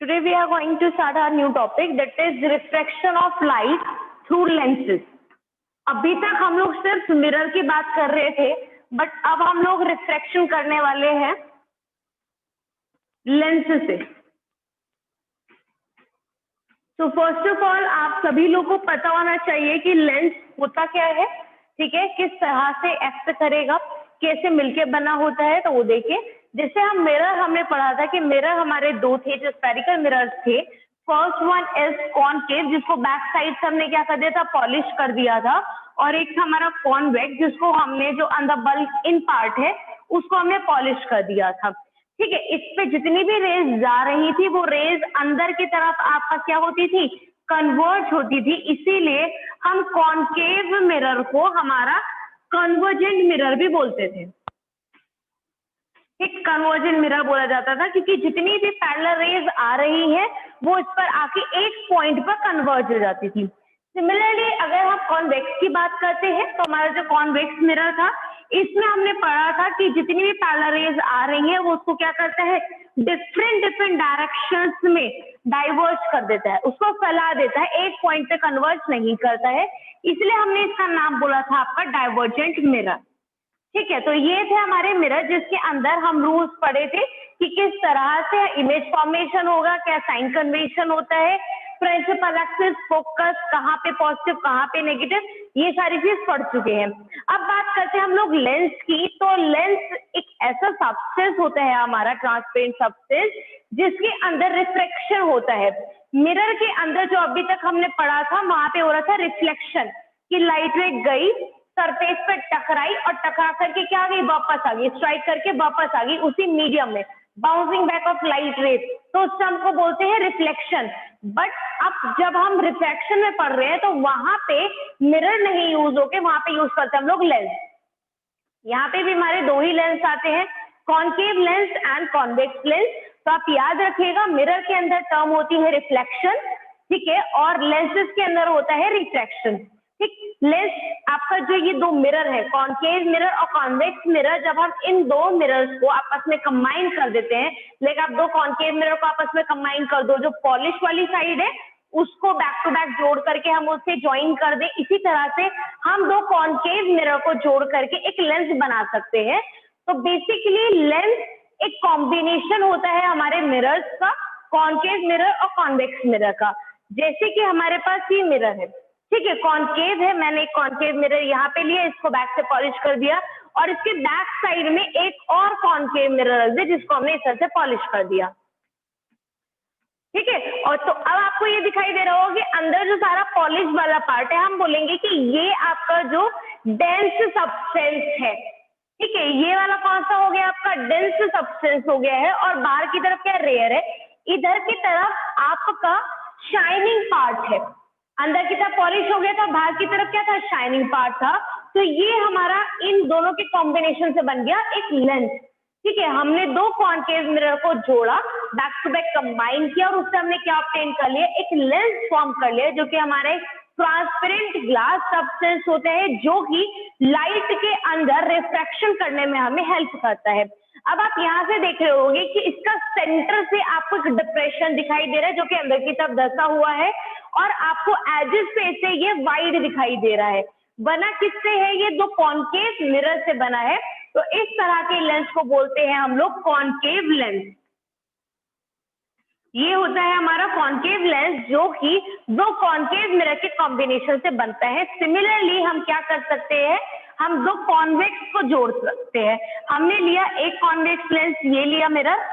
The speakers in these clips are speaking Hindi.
Today we are going to start our new topic, that is refraction of light through lenses. अभी तक हम लोग सिर्फ मिरर की बात कर रहे थे, बट अब हम लोग रिफ्रैक्शन करने वाले हैं लेंस से। तो फर्स्ट ऑफ ऑल आप सभी लोग को पता होना चाहिए कि लेंस होता क्या है, ठीक है, किस तरह से एक्ट करेगा, कैसे मिलके बना होता है। तो वो देखिए, जैसे हम मिरर हमने पढ़ा था कि मिरर हमारे दो थे, जो स्फेरिकल मिरर्स थे। फर्स्ट वन इज कॉनकेव, जिसको बैक साइड से हमने क्या कर दिया था, पॉलिश कर दिया था, और एक था हमारा कॉन्वेक्स, जिसको हमने जो अंदर बल्ब इन पार्ट है उसको हमने पॉलिश कर दिया था। ठीक है, इस पे जितनी भी रेज जा रही थी वो रेज अंदर की तरफ आपका क्या होती थी, कन्वर्ज होती थी। इसीलिए हम कॉनकेव मिरर को हमारा कन्वर्जेंट मिरर भी बोलते थे। एक कन्वर्जेंट मिरर बोला जाता था क्योंकि जितनी भी पैरेलल रेज आ रही है वो इस पर आके एक पॉइंट पर कन्वर्ज हो जाती थी। सिमिलरली अगर हम कॉन्वेक्स की बात करते हैं तो हमारा जो कॉन्वेक्स मिरर था, इसमें हमने पढ़ा था कि जितनी भी पैरेलल रेज आ रही है वो उसको क्या करता है, डिफरेंट डायरेक्शंस में डाइवर्ज कर देता है, उसको फैला देता है, एक पॉइंट पे कन्वर्ज नहीं करता है। इसलिए हमने इसका नाम बोला था आपका डाइवर्जेंट मिरर। ठीक है, तो ये थे हमारे मिरर जिसके अंदर हम रूल्स पढ़े थे कि किस तरह से इमेज फॉर्मेशन होगा, क्या साइन कन्वेंशन होता है, प्रिंसिपल एक्सिस, फोकस, कहाँ पे पॉजिटिव कहाँ पे नेगेटिव, ये सारी चीज पढ़ चुके हैं। अब बात करते हैं हम लोग लेंस की। तो लेंस एक ऐसा सब्सटेंस होता है हमारा, ट्रांसपेरेंट सब्सटेंस, जिसके अंदर रिफ्लेक्शन होता है। मिरर के अंदर जो अभी तक हमने पढ़ा था वहां पे हो रहा था रिफ्लेक्शन, कि लाइट रे गई, सरफेस पे टकराई और टकरा करके क्या आ गई, वापस आ गई, स्ट्राइक करके वापस आ गई उसी मीडियम में, bouncing back of light raise. तो उस टर्म को बोलते हैं रिफ्लेक्शन। बट अब जब हम रिफ्रैक्शन में पढ़ रहे हैं तो वहां पे मिरर नहीं यूज होके वहां पे यूज करते हैं हम लोग लेंस। यहाँ पे भी हमारे दो ही लेंस आते हैं, concave lens and convex lens. तो आप याद रखिएगा, मिरर के अंदर टर्म होती है रिफ्लेक्शन, ठीक है, और लेंसेज के अंदर होता है रिफ्रैक्शन। ठीक, लेंस आपका जो ये दो मिरर है, कॉनकेव मिरर और कॉन्वेक्स मिरर, जब हम इन दो मिरर्स को आपस में कंबाइन कर देते हैं, लेकिन आप दो कॉनकेव मिरर को आपस में कंबाइन कर दो, जो पॉलिश वाली साइड है उसको बैक टू बैक जोड़ करके हम उससे ज्वाइन कर दें, इसी तरह से हम दो कॉनकेव मिरर को जोड़ करके एक लेंस बना सकते हैं। तो बेसिकली लेंस एक कॉम्बिनेशन होता है हमारे मिरर्स का, कॉनकेव मिरर और कॉन्वेक्स मिरर का। जैसे कि हमारे पास ये मिरर है, ठीक है, कॉनकेव है, मैंने एक कॉनकेव मिरर यहाँ पे लिया, इसको बैक से पॉलिश कर दिया, और इसके बैक साइड में एक और कॉनकेव मिरर रख दिया जिसको हमने इस तरह से पॉलिश कर दिया। ठीक है, और तो अब आपको ये दिखाई दे रहा होगा कि अंदर जो सारा पॉलिश वाला पार्ट है, हम बोलेंगे कि ये आपका जो डेंस सब्सटेंस है। ठीक है, ये वाला कौन सा हो गया, आपका डेंस सब्सटेंस हो गया है, और बाहर की तरफ क्या, रेयर है। इधर की तरफ आपका शाइनिंग पार्ट है, अंदर की तरफ पॉलिश हो गया था, बाहर की तरफ क्या था, शाइनिंग पार्ट था। तो ये हमारा इन दोनों के कॉम्बिनेशन से बन गया एक लेंस। ठीक है, हमने दो कॉनकेव मिरर को जोड़ा, बैक टू बैक कंबाइन किया, और उससे हमने क्या ऑब्टेन कर लिया, एक लेंस फॉर्म कर लिया, जो कि हमारे ट्रांसपेरेंट ग्लास सब्सटेंस होते हैं, जो कि लाइट के अंदर रिफ्रैक्शन करने में हमें हेल्प करता है। अब आप यहाँ से देख रहे होंगे कि इसका सेंटर से आपको एक डिप्रेशन दिखाई दे रहा है जो कि अंदर की तरफ धंसा हुआ है, और आपको एजेस पे से ये वाइड दिखाई दे रहा है। बना किससे है, ये दो कॉनकेव मिरर से बना है। तो इस तरह के लेंस को बोलते हैं हम लोग कॉनकेव लेंस। ये होता है हमारा कॉनकेव लेंस, जो कि दो कॉनकेव मिरर के कॉम्बिनेशन से बनता है। सिमिलरली हम क्या कर सकते हैं, हम दो कॉन्वेक्स को जोड़ सकते हैं। हमने लिया एक कॉन्वेक्स लेंस, ये लिया मिरर,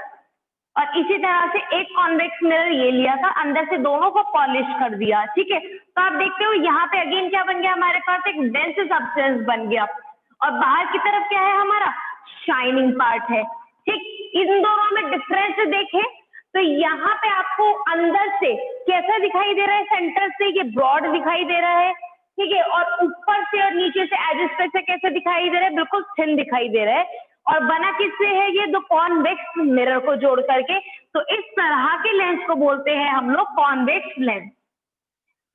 और इसी तरह से एक कॉन्वेक्स मिरर ये लिया था, अंदर से दोनों को पॉलिश कर दिया। ठीक है, तो आप देखते हो यहाँ पे अगेन क्या बन गया, हमारे पास एक डेंस सब्सटेंस बन गया, और बाहर की तरफ क्या है, हमारा शाइनिंग पार्ट है। ठीक, इन दोनों में डिफरेंस देखें तो यहाँ पे आपको अंदर से कैसा दिखाई दे रहा है, सेंटर से ये ब्रॉड दिखाई दे रहा है, ठीक है, और ऊपर से और नीचे से एजेस पे से कैसे दिखाई दे रहा है, बिल्कुल थिन दिखाई दे रहा है। और बना किससे है, ये दो कॉन्वेक्स मिरर को जोड़ करके। तो इस तरह के लेंस को बोलते हैं हम लोग कॉन्वेक्स लेंस।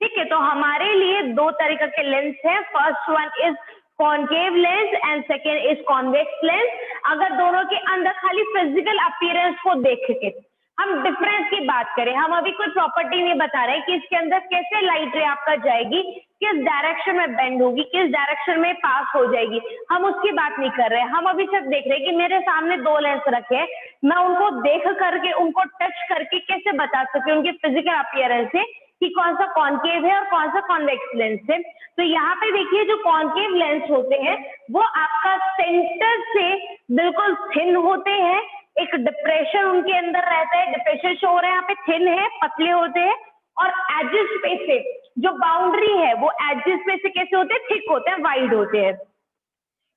ठीक है, तो हमारे लिए दो तरीके के लेंस हैं, first one is concave lens and second is convex lens. अगर दोनों के अंदर खाली फिजिकल अपीयरेंस को देख के हम डिफरेंस की बात करें, हम अभी कोई प्रॉपर्टी नहीं बता रहे कि इसके अंदर कैसे लाइट रे आपका जाएगी, किस डायरेक्शन में बेंड होगी, किस डायरेक्शन में पास हो जाएगी, हम उसकी बात नहीं कर रहे हैं। हम अभी सिर्फ देख रहे हैं कि मेरे सामने दो लेंस रखे हैं, मैं उनको देख करके, उनको टच करके कैसे बता सकती हूँ उनके फिजिकल अपीयरेंस से कि कौन सा कॉनकेव है और कौन सा कॉन्वेक्स लेंस है। तो यहाँ पे देखिए जो कॉनकेव लेंस होते हैं वो आपका सेंटर से बिल्कुल थिन होते हैं, एक डिप्रेशन उनके अंदर रहता है, डिप्रेशन शो हो रहा है यहाँ पे, थिन है, पतले होते हैं, और एजेस पे से जो बाउंड्री है वो एजेस पे से कैसे होते हैं, थिक होते हैं, वाइड होते हैं।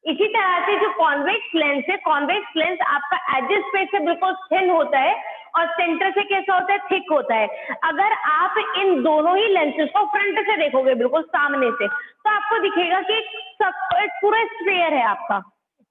इसी तरह से जो कॉन्वेक्स लेंस है, कॉन्वेक्स लेंस आपका एजेस पे से बिल्कुल थिन होता है और सेंटर से कैसा होता है, थिक होता है। अगर आप इन दोनों ही लेंसेज को फ्रंट से देखोगे बिल्कुल सामने से, तो आपको दिखेगा कि एक पूरा स्फीयर है आपका,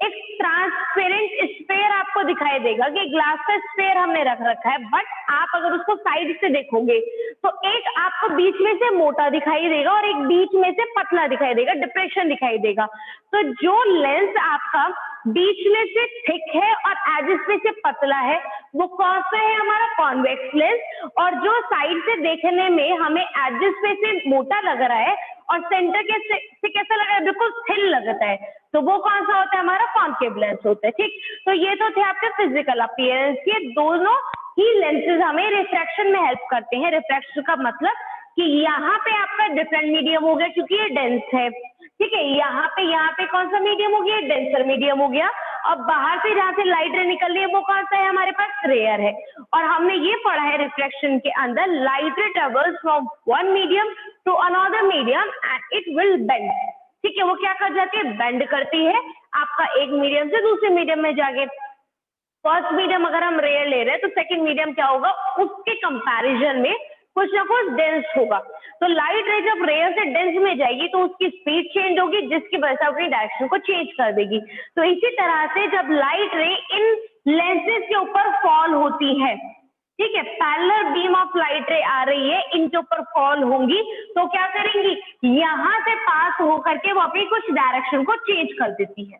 एक ट्रांसपेरेंट स्फीयर आपको दिखाई देगा कि ग्लास का स्फीयर हमने रख रखा है। बट आप अगर उसको साइड से देखोगे तो एक आपको बीच में से मोटा दिखाई देगा और एक बीच में से पतला दिखाई देगा, डिप्रेशन दिखाई देगा। तो जो लेंस आपका बीच में से थिक है और एजेस में से पतला है वो कौन सा है, हमारा कॉन्वेक्स लेंस। और जो साइड से देखने में हमें एजेस में से मोटा लग रहा है और सेंटर के से कैसा लग रहा है, बिल्कुल थिन लगता है, तो वो कौन सा होता है, हमारा कॉनकेव लेंस होता है। ठीक, तो ये तो थे आपके फिजिकल अपीयरेंस के। दोनों ही लेंसेज हमें रिफ्रैक्शन में हेल्प करते हैं। रिफ्रैक्शन का मतलब कि यहाँ पे आपका डिफरेंट मीडियम हो गया क्योंकि ये डेंस है, ठीक है, यहाँ पे कौन सा मीडियम हो गया, डेंसर मीडियम हो गया। और बाहर से जहाँ से लाइट रे निकल रही है वो कौन सा है, हमारे पास रेयर है। और हमने ये पढ़ा है रिफ्रैक्शन के अंदर, light ray travels from one medium to another medium and it will bend. ठीक है, वो क्या कर जाती है, बेंड करती है आपका एक मीडियम से दूसरे मीडियम में जाके। फर्स्ट मीडियम अगर हम रेयर ले रहे हैं तो सेकंड मीडियम क्या होगा, उसके कंपैरिजन में कुछ ना कुछ डेंस होगा। तो लाइट रे जब रेयर से डेंस में जाएगी तो उसकी स्पीड चेंज होगी जिसकी वजह से अपनी डायरेक्शन को चेंज कर देगी। तो इसी तरह से जब लाइट रे इन लेंसेज के ऊपर फॉल होती है, ठीक है, पैरेलल बीम ऑफ लाइट रे आ रही है, इनके ऊपर फॉल होंगी तो क्या करेंगी, यहाँ से पास होकर के वो अपनी कुछ डायरेक्शन को चेंज कर देती है।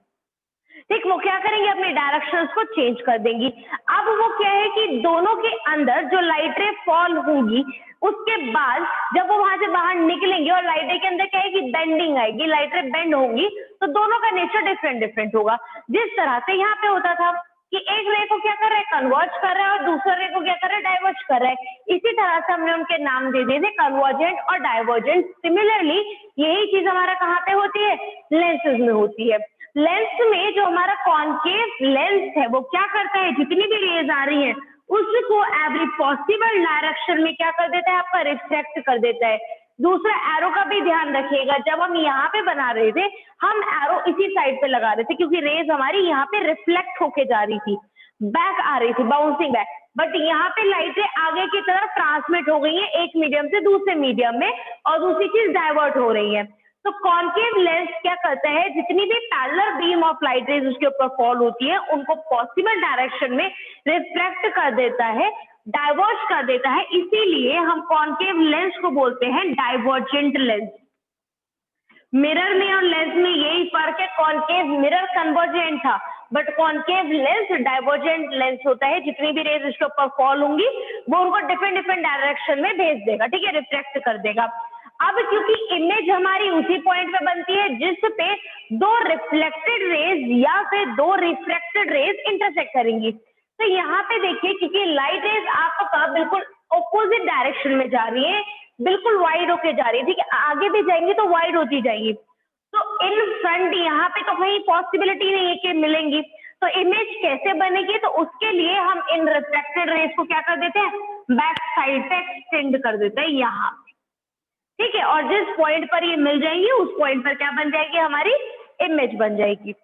ठीक, वो क्या करेंगे, अपने डायरेक्शंस को चेंज कर देंगी। अब वो क्या है कि दोनों के अंदर जो लाइट रे फॉल होंगी उसके बाद जब वो वहां से बाहर निकलेंगे और लाइट रे के अंदर क्या है कि बेंडिंग आएगी, लाइट रे बेंड होंगी, तो दोनों का नेचर डिफरेंट डिफरेंट होगा। जिस तरह से यहाँ पे होता था कि एक रे को क्या कर रहा है, कन्वर्ज कर रहा है, और दूसरे रे को क्या कर रहा है, डाइवर्ज कर रहा है। इसी तरह से हमने उनके नाम दे दिए थे, कन्वर्जेंट और डाइवर्जेंट। सिमिलरली यही चीज हमारा कहाँ पे होती है, लेंसेज में होती है। लेंस में जो हमारा कॉनकेव लेंस है वो क्या करता है, जितनी भी रेज आ रही है उसको एवरी पॉसिबल डायरेक्शन में क्या कर देता है, आपका रिफ्लेक्ट कर देता है। दूसरा, एरो का भी ध्यान रखिएगा, जब हम यहाँ पे बना रहे थे हम एरो इसी साइड पे लगा रहे थे क्योंकि रेज हमारी यहाँ पे रिफ्लेक्ट होके जा रही थी, बैक आ रही थी, बाउंसिंग बैक। बट यहाँ पे लाइटें आगे की तरफ ट्रांसमिट हो गई है एक मीडियम से दूसरे मीडियम में, और दूसरी चीज डाइवर्ट हो रही है। तो कॉनकेव लेंस क्या करता है, जितनी भी parallel beam of light raise उसके ऊपर फॉल होती है उनको पॉसिबल डायरेक्शन में रिफ्लेक्ट कर देता है, डाइवर्ज कर देता है। इसीलिए हम कॉनकेव लेंस को बोलते हैं डाइवर्जेंट लेंस। मिरर में और लेंस में यही फर्क है, कॉनकेव मिरर कन्वर्जेंट था but concave lens divergent lens होता है। जितनी भी रेज उसके ऊपर फॉल होंगी वो उनको डिफरेंट डिफरेंट डायरेक्शन में भेज देगा, ठीक है, रिफ्लेक्ट कर देगा। अब क्योंकि इमेज हमारी उसी पॉइंट पे बनती है जिस पे दो रिफ्लेक्टेड रेज या फिर दो रिफ्रैक्टेड रेज इंटरसेक्ट करेंगी, तो यहाँ पे देखिए क्योंकि लाइट रेज आपका बिल्कुल ऑपोजिट डायरेक्शन में जा रही है, बिल्कुल वाइड होके जा रही है, ठीक है, आगे भी जाएंगी तो वाइड होती जाएगी। तो इन फ्रंट यहाँ पे तो कहीं पॉसिबिलिटी नहीं है कि मिलेंगी, तो इमेज कैसे बनेगी, तो उसके लिए हम इन रिफ्लेक्टेड रेज को क्या कर देते हैं, बैक साइड पे एक्सटेंड कर देते हैं यहाँ, ठीक है, और जिस पॉइंट पर ये मिल जाएंगी उस पॉइंट पर क्या बन जाएगी, हमारी इमेज बन जाएगी।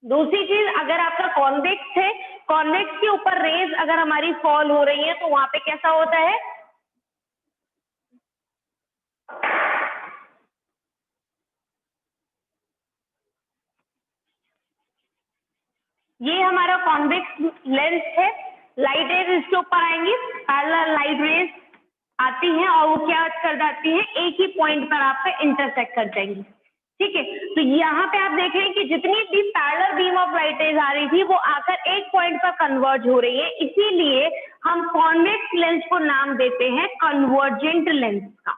दूसरी चीज, अगर आपका कॉन्वेक्स है, कॉन्वेक्स के ऊपर रेज अगर हमारी फॉल हो रही है तो वहां पे कैसा होता है, ये हमारा कॉन्वेक्स लेंस है, लाइट रेज इसके ऊपर आएंगी, पैरेलल लाइट रेज आती हैं और वो क्या कर जाती है, एक ही पॉइंट पर आपका इंटरसेक्ट कर जाएंगी, ठीक है। तो यहाँ पे आप देख रहे हैं कि जितनी भी parallel beam of light rays आ रही थी वो आकर एक पॉइंट पर कन्वर्ज हो रही है, इसीलिए हम कॉन्वेक्स लेंस को नाम देते हैं कन्वर्जेंट लेंस का।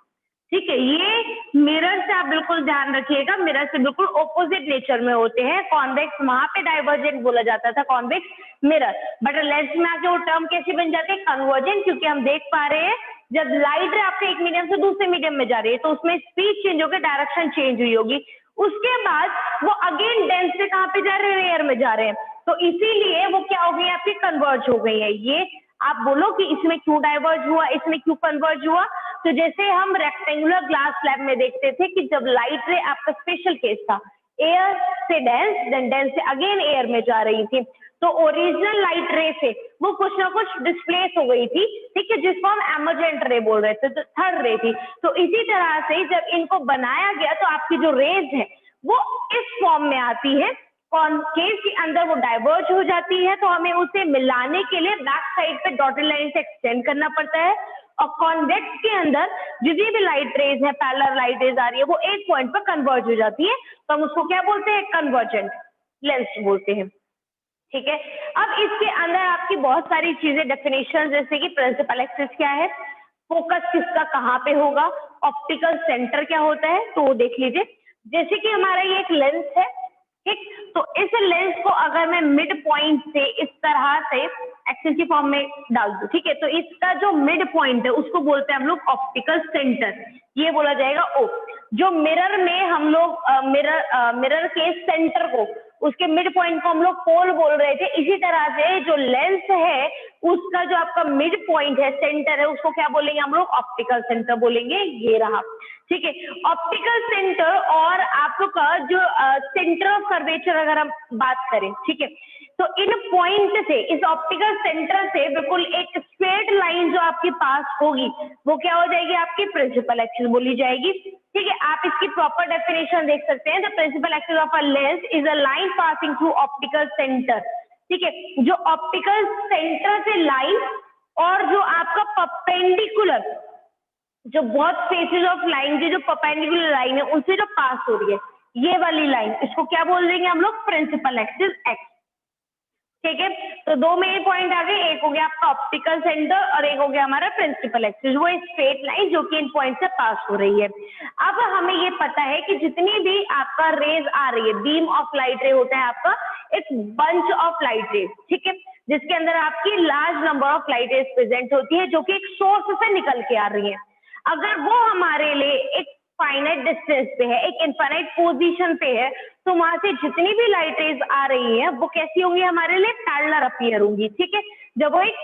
ठीक है, ये मिरर से आप बिल्कुल ध्यान रखिएगा, मिरर से बिल्कुल ऑपोजिट नेचर में होते हैं। कॉन्वेक्स वहां पे डाइवर्जेंट बोला जाता था, कॉन्वेक्स मिरर, बट लेंस में आके वो टर्म कैसे बन जाते हैं कन्वर्जेंट, क्योंकि हम देख पा रहे हैं जब लाइट रे आपके एक मीडियम से दूसरे मीडियम में जा रही है तो उसमें स्पीड चेंज होकर डायरेक्शन चेंज हुई होगी, उसके बाद वो अगेन डेंस से कहाँ पे जा रहे हैं, रेयर में जा रहे हैं, तो इसीलिए वो क्या हो गई आपकी कन्वर्ज हो गई है। ये आप बोलो कि इसमें क्यों डाइवर्ज हुआ, इसमें क्यों कन्वर्ज हुआ, तो जैसे हम रेक्टेंगुलर ग्लास स्लैब में देखते थे कि जब लाइट रे आपका स्पेशल केस था, एयर से डेंस, देन डेंस से अगेन एयर में जा रही थी, तो ओरिजिनल लाइट रे से वो कुछ ना कुछ डिस्प्लेस हो गई थी, ठीक है, जिसको हम एमरजेंट रे बोल रहे थे, तो थर्ड रे थी। तो इसी तरह से जब इनको बनाया गया तो आपकी जो रेज है वो इस फॉर्म में आती है, कॉनकेव के अंदर वो डाइवर्ज हो जाती है, तो हमें उसे मिलाने के लिए बैक साइड पे डॉटेड लाइन से एक्सटेंड करना पड़ता है, और कॉन्वेक्स के अंदर जितनी भी लाइट रेज है, पैरेलल लाइट रेज आ रही है, वो एक पॉइंट पर कन्वर्ज हो जाती है, तो हम उसको क्या बोलते हैं, कन्वर्जेंट लेंस बोलते हैं। ठीक है, अब इसके अंदर आपकी बहुत सारी चीजें डेफिनेशन, जैसे कि प्रिंसिपल एक्सिस क्या है, फोकस किसका कहाँ पे होगा, ऑप्टिकल सेंटर क्या होता है, तो वो देख लीजिए। जैसे कि हमारा ये एक लेंस है, ठीक, तो इस लेंस को अगर मैं मिड पॉइंट से इस तरह से एक्सिस की फॉर्म में डाल दूं, ठीक है, तो इसका जो मिड पॉइंट है उसको बोलते हैं हम लोग ऑप्टिकल सेंटर, ये बोला जाएगा ओ। जो मिरर में हम लोग मिरर के सेंटर को, उसके मिड पॉइंट को हम लोग पोल बोल रहे थे, इसी तरह से जो लेंस है उसका जो आपका मिड पॉइंट है, सेंटर है, उसको क्या बोलेंगे हम लोग, ऑप्टिकल सेंटर बोलेंगे, ये रहा। ठीक है, ऑप्टिकल सेंटर और आपका जो सेंटर ऑफ कर्वेचर अगर हम बात करें, ठीक है, तो इन पॉइंट से, इस ऑप्टिकल सेंटर से बिल्कुल एक स्ट्रेट लाइन जो आपके पास होगी वो क्या हो जाएगी, आपकी प्रिंसिपल एक्सिस बोली जाएगी। ठीक है, आप इसकी प्रॉपर डेफिनेशन देख सकते हैं, the principal axis of a lens is a line passing through optical centre. ठीक है, जो ऑप्टिकल सेंटर से लाइन और जो आपका परपेंडिकुलर, जो बहुत फेसेस ऑफ लाइन की जो परपेंडिकुलर लाइन है उनसे जो पास हो रही है, ये वाली लाइन, इसको क्या बोल देंगे हम लोग, प्रिंसिपल एक्सिस एक्स। ठीक है, तो दो मेन पॉइंट आ गए, एक हो गया आपका ऑप्टिकल सेंटर और एक हो गया हमारा प्रिंसिपल एक्सिस, वो स्ट्रेट लाइन जो कि इन पॉइंट से पास हो रही है। अब हमें ये पता है कि जितनी भी आपका रेज आ रही है, बीम ऑफ लाइट रे होता है आपका एक बंच ऑफ लाइट रेज, ठीक है, जिसके अंदर आपकी large number of light rays present होती है जो कि एक सोर्स से निकल के आ रही है। अगर वो हमारे लिए एक फाइनाइट डिस्टेंस पे है, एक इनफाइनाइट पोजीशन पे है, तो वहां से जितनी भी लाइट रेज आ रही है वो कैसी होंगी, हमारे लिए पैरेलल अपीयर होंगी। ठीक है, जब वो एक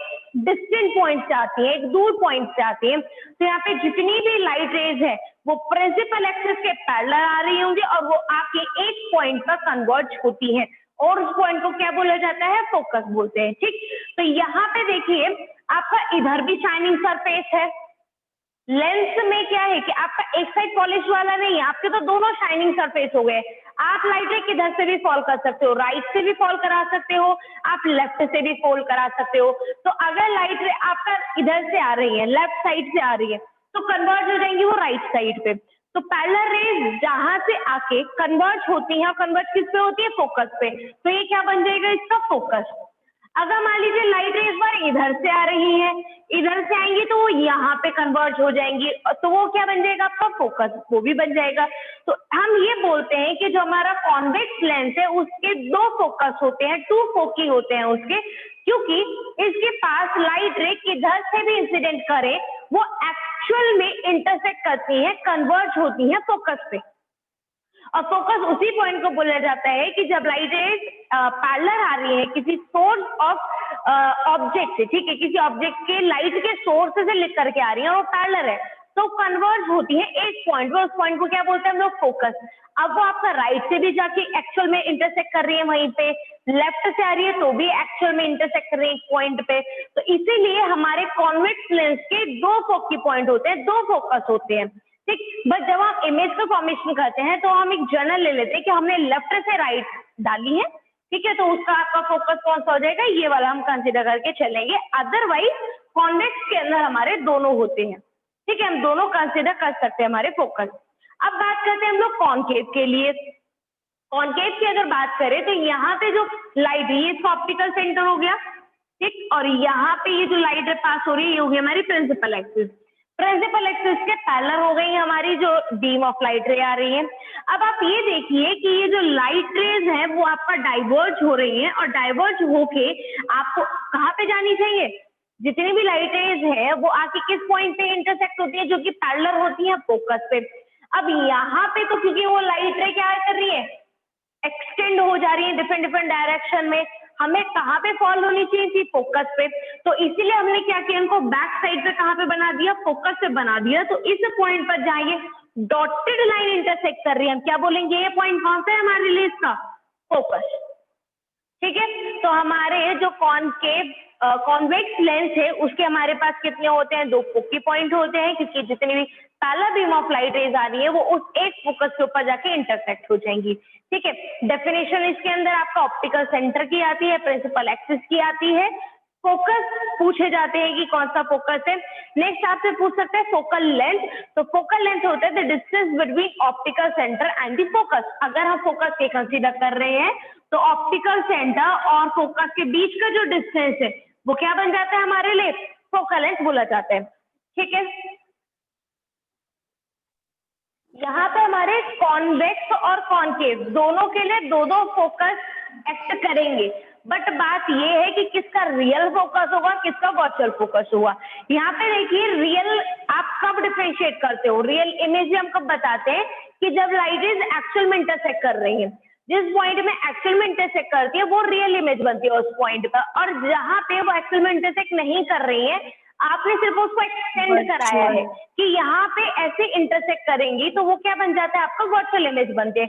डिस्टेंट पॉइंट से आती है, एक दूर पॉइंट से आती है, तो यहाँ पे जितनी भी लाइट रेज है वो प्रिंसिपल एक्सिस के पैरेलल आ रही होंगी और वो आके एक पॉइंट पर कन्वर्ज होती है, और उस पॉइंट को क्या बोला जाता है, फोकस बोलते हैं। ठीक, तो यहाँ पे देखिए आपका इधर भी शाइनिंग सरफेस है, लेंस में क्या है कि आपका एक साइड पॉलिश वाला नहीं है, आपके तो दोनों शाइनिंग सरफेस हो गए। आप लाइट रे किधर से भी फॉल कर सकते हो, राइट से भी फॉल करा सकते हो, आप लेफ्ट से भी फॉल करा सकते हो। तो अगर लाइट रे आपका इधर से आ रही है, लेफ्ट साइड से आ रही है, तो कन्वर्ज हो जाएंगी वो राइट साइड पे। तो पैरेलल रेज जहां से आके कन्वर्ज होती है, कन्वर्ज किस पे होती है, फोकस पे, तो ये क्या बन जाएगा, इसका फोकस। अगर मान लीजिए लाइट रेज बार इधर से आ रही है, इधर से आएंगी तो वो यहाँ पे कन्वर्ज हो जाएंगी, तो वो क्या बन जाएगा, आपका फोकस, वो भी बन जाएगा। तो हम ये बोलते हैं कि जो हमारा कॉन्वेक्स लेंस है उसके दो फोकस होते हैं, टू फोकी होते हैं उसके, क्योंकि इसके पास लाइट रे किधर से भी इंसिडेंट करे वो एक्चुअल में इंटरसेक्ट करती है, कन्वर्ज होती है फोकस पे। और फोकस उसी पॉइंट को बोला जाता है कि जब लाइट रेज पैरेलल आ रही है किसी सोर्स ऑफ ऑब्जेक्ट से, ठीक है, किसी ऑब्जेक्ट के लाइट के सोर्स से लिख करके आ रही है और वो पैरेलल है, तो कन्वर्ज होती है एक पॉइंट पे, उस पॉइंट को क्या बोलते हैं हम लोग, फोकस। अब वो आपका राइट से भी जाके एक्चुअल में इंटरसेक्ट कर रही है वहीं पे, लेफ्ट से आ रही है तो भी एक्चुअल में इंटरसेक्ट कर रही है एक पॉइंट पे, तो इसीलिए हमारे कॉन्वेक्स लेंस के दो फोकी पॉइंट होते हैं, दो फोकस होते हैं। ठीक, बट जब हम इमेज का फॉर्मेशन करते हैं तो हम एक जर्नल ले लेते हैं कि हमने लेफ्ट से राइट डाली है, ठीक है, तो उसका आपका फोकस कौन सा हो जाएगा, ये वाला हम कंसीडर करके चलेंगे। अदरवाइज कॉन्वेक्स के अंदर हमारे दोनों होते हैं, ठीक है, हम दोनों कंसीडर कर सकते हैं हमारे फोकस। अब बात करते हैं हम लोग कॉन्केव के लिए। कॉन्केव की अगर बात करें तो यहाँ पे जो लाइट है ये इसका ऑप्टिकल सेंटर हो गया, ठीक। और यहाँ पे ये जो लाइट रे पास हो रही है ये होगी हमारी प्रिंसिपल एक्सिस। प्रिंसिपल एक्सिस के पैरेलल हो गई हमारी जो बीम ऑफ लाइट रे आ रही है। अब आप ये देखिए कि ये जो लाइट रेज है वो आपका डाइवर्ज हो रही है और डाइवर्ज होके आपको कहाँ पे जानी चाहिए, जितनी भी लाइट रेज है वो आके किस पॉइंट पे इंटरसेक्ट होती है, जो कि पैरेलल होती है फोकस पे। अब यहाँ पे तो क्योंकि वो लाइट रे क्या कर रही है, एक्सटेंड हो जा रही है डिफरेंट डिफरेंट डायरेक्शन में, हमें कहाँ पे फॉल होनी चाहिए थी, फोकस पे। तो इसीलिए हमने क्या किया, इनको बैक साइड पे कहाँ पे बना दिया, फोकस पे बना दिया। तो इस पॉइंट पर जाइए, डॉटेड लाइन इंटरसेक्ट कर रही है, हम क्या बोलेंगे, ये पॉइंट कौन सा है हमारे लिए इसका, फोकस। ठीक है। तो हमारे जो कॉनकेव कॉन्वेक्स लेंस है उसके हमारे पास कितने होते हैं, 2 फोकी पॉइंट होते हैं, क्योंकि जितनी भी parallel beam of light rays आ रही है वो उस एक फोकस के ऊपर जाके इंटरसेक्ट हो जाएंगी। ठीक है। डेफिनेशन इसके अंदर आपका ऑप्टिकल सेंटर की आती है, प्रिंसिपल एक्सिस की आती है, फोकस पूछे जाते हैं कि कौन सा फोकस है। नेक्स्ट आपसे पूछ सकते हैं फोकल लेंथ। तो फोकल लेंथ होता है the distance between optical centre and the focus. अगर हम फोकस के कंसीडर कर रहे हैं तो ऑप्टिकल सेंटर और फोकस के बीच का जो डिस्टेंस है वो क्या बन जाता है हमारे लिए, फोकल लेंथ बोला जाता है। ठीक है। यहाँ पे हमारे कॉन्वेक्स और कॉनकेव दोनों के लिए दो दो फोकस एक्ट करेंगे, बट बात ये है कि किसका रियल फोकस होगा, किसका वर्चुअल फोकस होगा। यहाँ पे देखिए रियल आप कब डिफरेंशिएट करते हो, रियल इमेज हम कब बताते हैं कि जब लाइट इज एक्चुअल में इंटरसेक्ट कर रही है, जिस पॉइंट में एक्चुअल में इंटरसेक्ट करती है वो रियल इमेज बनती है उस पॉइंट पर, और जहां पे वो एक्चुअल में इंटरसेक्ट नहीं कर रही है आपने सिर्फ उसको एक्सटेंड कराया है कि यहाँ पे ऐसे इंटरसेक्ट करेंगी तो वो क्या बन जाता है आपका वर्चुअल इमेज बनते हैं।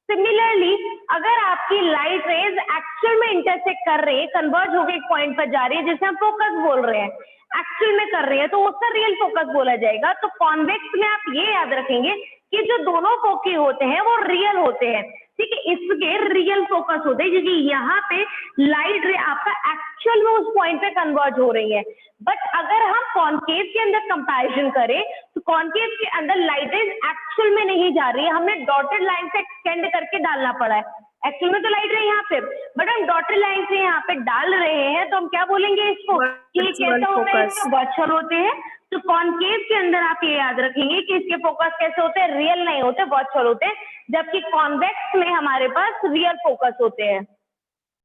सिमिलरली अगर आपकी लाइट रेज एक्चुअल में इंटरसेक्ट कर रही है, कन्वर्ज होकर एक पॉइंट पर जा रही है जिसे हम फोकस बोल रहे हैं, एक्चुअल में कर रही है तो उसका रियल फोकस बोला जाएगा। तो कॉन्वेक्स में आप ये याद रखेंगे कि जो दोनों फोकी होते हैं वो रियल होते हैं। ठीक है। इसके रियल फोकस होते हैं क्योंकि यहाँ पे लाइट रे आपका एक्चुअल में उस पॉइंट पे कन्वर्ज हो रही है। बट अगर हम कॉनकेव के अंदर कंपैरिजन करें तो कॉनकेव के अंदर लाइट रेज एक्चुअल में नहीं जा रही है, हमने डॉटेड लाइन से एक्सटेंड करके डालना पड़ा है। एक्चुअल में तो लाइट रे यहाँ पे, बट हम डॉटेड लाइन से यहाँ पे डाल रहे हैं तो हम क्या बोलेंगे इसको, कि कैसे होता है, इसके वर्चुअल होते हैं। तो कॉनकेव के अंदर आप ये याद रखेंगे कि इसके फोकस कैसे होते हैं, रियल नहीं होते, वर्चुअल होते हैं, जबकि कॉन्वेक्स में हमारे पास रियल फोकस होते हैं।